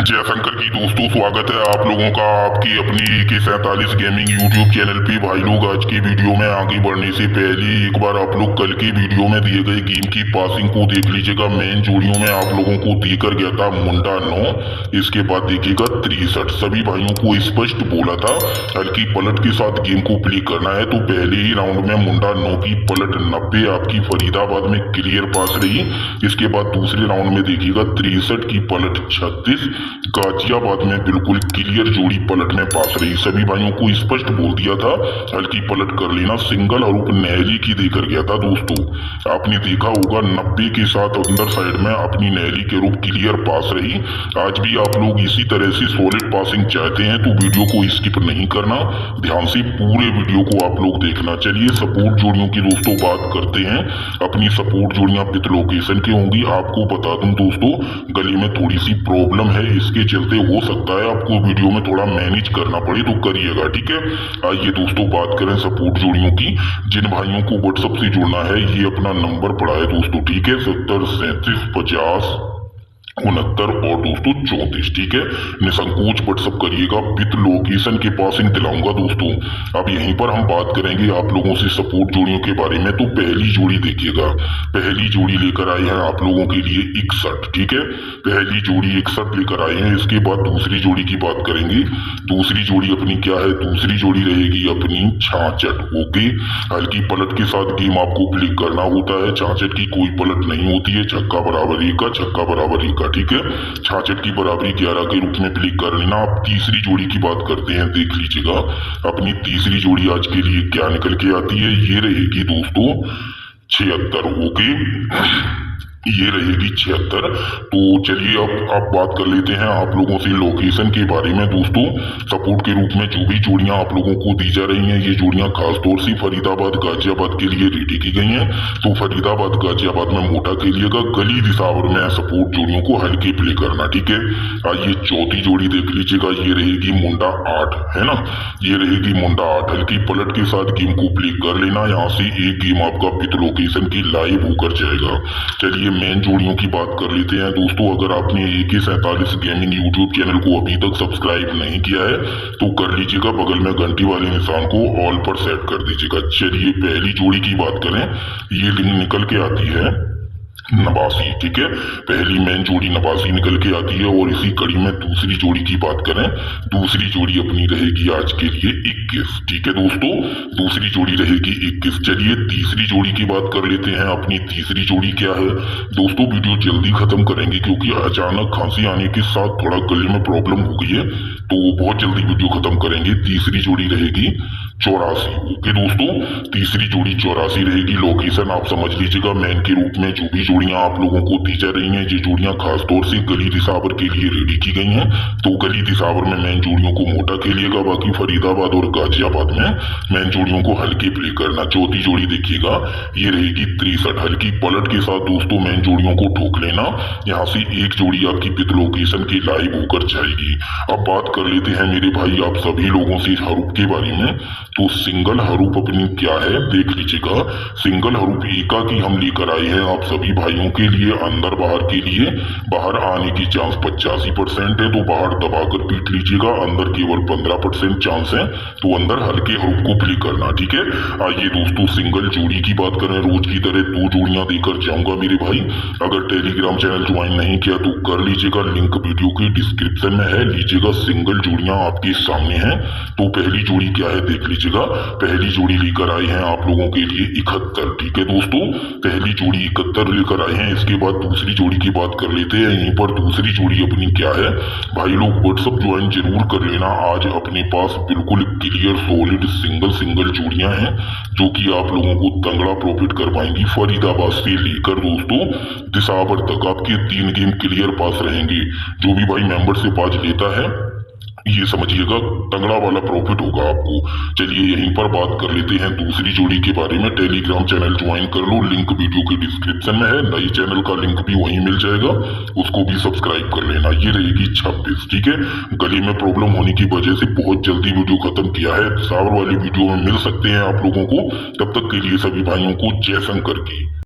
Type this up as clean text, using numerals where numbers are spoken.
जयशंकर की दोस्तों, स्वागत है आप लोगों का आपकी अपनी AK47 गेमिंग यूट्यूब चैनल पे। भाई लोग, आज की वीडियो में आगे बढ़ने से पहले एक बार आप लोग कल के वीडियो में दिए गए गेम की पासिंग को देख लीजिएगा। मेन जोड़ियों में आप लोगों को देकर गया था मुंडा 9, इसके बाद देखिएगा 63। सभी भाइयों को स्पष्ट बोला था हल्की पलट के साथ गेम को प्ले करना है, तो पहले ही राउंड में मुंडा 9 की पलट 90 आपकी फरीदाबाद में क्लियर पास रही। इसके बाद दूसरे राउंड में देखिएगा 63 की पलट 36 गाजियाबाद में बिल्कुल क्लियर जोड़ी पलट में पास रही। सभी भाइयों को स्पष्ट बोल दिया था हल्की पलट कर लेना। सिंगल हरूप नहली की देकर गया था दोस्तों, आपने देखा होगा 90 के साथ अंदर साइड में अपनी नहली के रूप क्लियर पास रही। आज भी आप लोग इसी तरह से सॉलिड पासिंग चाहते हैं तो वीडियो को स्किप नहीं करना, ध्यान से पूरे वीडियो को आप लोग देखना। चलिए सपोर्ट जोड़ियों की दोस्तों बात करते हैं। अपनी सपोर्ट जोड़ियां विद लोकेशन की होंगी। आपको बता दूं दोस्तों, गले में थोड़ी सी प्रॉब्लम है, इसके चलते हो सकता है आपको वीडियो में थोड़ा मैनेज करना पड़े, तो करिएगा, ठीक है। आइए दोस्तों बात करें सपोर्ट जोड़ियों की। जिन भाइयों को व्हाट्सएप से जुड़ना है ये अपना नंबर पड़ा है दोस्तों, ठीक है, 70 37 50 69 और दोस्तों 34, ठीक है। निसंकोच व्हाट्सअप करिएगा, विद लोकेशन के पासिंग दिलाऊंगा दोस्तों। अब यहीं पर हम बात करेंगे आप लोगों से सपोर्ट जोड़ियों के बारे में। तो पहली जोड़ी देखिएगा, पहली जोड़ी लेकर आए हैं आप लोगों के लिए 61, ठीक है। पहली जोड़ी 61 लेकर आए हैं। इसके बाद दूसरी जोड़ी की बात करेंगे। दूसरी जोड़ी अपनी क्या है? दूसरी जोड़ी रहेगी अपनी 66, ओके। हल्की पलट के साथ गेम आपको प्ले करना होता है। 66 की कोई पलट नहीं होती है, छक्का बराबर एक का, छक्का बराबर एक का, ठीक है। 66 की बराबरी 11 के रूप में प्ले कर लेना। आप तीसरी जोड़ी की बात करते हैं, देख लीजिएगा अपनी तीसरी जोड़ी आज के लिए क्या निकल के आती है। ये रहेगी दोस्तों 76, ओके, ये रहेगी 76। तो चलिए अब बात कर लेते हैं आप लोगों से लोकेशन के बारे में दोस्तों। सपोर्ट के रूप में जो भी जोड़ियां आप लोगों को दी जा रही हैं, ये जोड़ियां खासतौर से फरीदाबाद गाजियाबाद के लिए रेडी की गई हैं। तो फरीदाबाद गाजियाबाद में मोटा खेलिएगा, गली दिसावर में सपोर्ट जोड़ियों को हल्के प्ले करना, ठीक है। आइए चौथी जोड़ी देख लीजिएगा, ये रहेगी मुंडा 8, है ना, ये रहेगी मुंडा 8। हल्की पलट के साथ गेम को प्ले कर लेना। यहाँ से एक गेम आपका विद लोकेशन की लाइव होकर जाएगा। चलिए मेन जोड़ियों की बात कर लेते हैं दोस्तों। अगर आपने AK47 गेमिंग यूट्यूब चैनल को अभी तक सब्सक्राइब नहीं किया है तो कर लीजिएगा, बगल में घंटी वाले निशान को ऑल पर सेट कर दीजिएगा। चलिए पहली जोड़ी की बात करें, ये लिंक निकल के आती है 89, ठीक है। पहली मेन जोड़ी 89 निकल के आती है। और इसी कड़ी में दूसरी जोड़ी की बात करें, दूसरी जोड़ी अपनी रहेगी आज के लिए 21, ठीक है दोस्तों, दूसरी जोड़ी रहेगी 21। चलिए तीसरी जोड़ी की बात कर लेते हैं। अपनी तीसरी जोड़ी क्या है दोस्तों, वीडियो जल्दी खत्म करेंगे क्योंकि अचानक खांसी आने के साथ थोड़ा गले में प्रॉब्लम हो गई है, तो बहुत जल्दी वीडियो खत्म करेंगे। तीसरी जोड़ी रहेगी 84, ओके दोस्तों, तीसरी जोड़ी 84 रहेगी। लोकेशन आप समझ लीजिएगा, मैन के रूप में जो भी जोड़ियां आप लोगों को दी जा रही हैं, ये जोड़ियां खासतौर से गली दिसावर के लिए रेडी की गई हैं। तो गली दिसावर में मैन जोड़ियों को मोटा खेलिएगा, बाकी फरीदाबाद और गाजियाबाद में मैन जोड़ियों को हल्के प्ले करना। चौथी जोड़ी देखिएगा, ये रहेगी 63। हल्की पलट के साथ दोस्तों मैन जोड़ियों को ठोक लेना। यहाँ से एक जोड़ी आपकी विद लोकेशन की लाइव होकर जाएगी। अब बात कर लेते हैं मेरे भाई आप सभी लोगों से हरूप के बारे में। तो सिंगल हरूप अपनी क्या है देख लीजिएगा। सिंगल हरूप एका की हम लेकर आए हैं आप सभी भाइयों के लिए। अंदर बाहर के लिए, बाहर आने की चांस 85% है, तो बाहर दबाकर पीट लीजिएगा। अंदर केवल 15% चांस है, तो अंदर हल्के हरूप को प्ले करना, ठीक है। आइए दोस्तों सिंगल जोड़ी की बात करें। रोज की तरह 2 जोड़ियां देकर जाऊंगा मेरे भाई। अगर टेलीग्राम चैनल ज्वाइन नहीं किया तो कर लीजिएगा, लिंक वीडियो के डिस्क्रिप्शन में है, लीजिएगा। सिंगल जोड़ियां आपके सामने हैं। तो पहली जोड़ी क्या है देख लीजिएगा। पहली जोड़ी लेकर आए हैं आप लोगों के लिए 71, ठीक है दोस्तों, पहली जोड़ी 71 लेकर आए हैं। इसके बाद दूसरी जोड़ी की बात कर लेते हैं। यहीं पर दूसरी जोड़ी अपनी क्या है भाई लोग, व्हाट्सएप ज्वाइन जरूर कर लेना। आज अपने पास बिल्कुल क्लियर सॉलिड सिंगल जोड़ियां हैं जो कि आप लोगों को तगड़ा प्रॉफिट करवाएंगी। फरीदाबाद से लेकर दोस्तों दिसावर तक आपके 3 गेम क्लियर पास रहेंगे। जो भी भाई मेंबरशिप आज लेता है ये समझिएगा तगड़ा वाला प्रॉफिट होगा आपको। चलिए यहीं पर बात कर लेते हैं दूसरी जोड़ी के बारे में। टेलीग्राम चैनल ज्वाइन कर लो, लिंक वीडियो के डिस्क्रिप्शन में है। नई चैनल का लिंक भी वहीं मिल जाएगा, उसको भी सब्सक्राइब कर लेना। ये रहेगी 26, ठीक है। गले में प्रॉब्लम होने की वजह से बहुत जल्दी वीडियो खत्म किया है। सावर वाली वीडियो में मिल सकते हैं आप लोगों को। तब तक के लिए सभी भाइयों को जय शंकर की।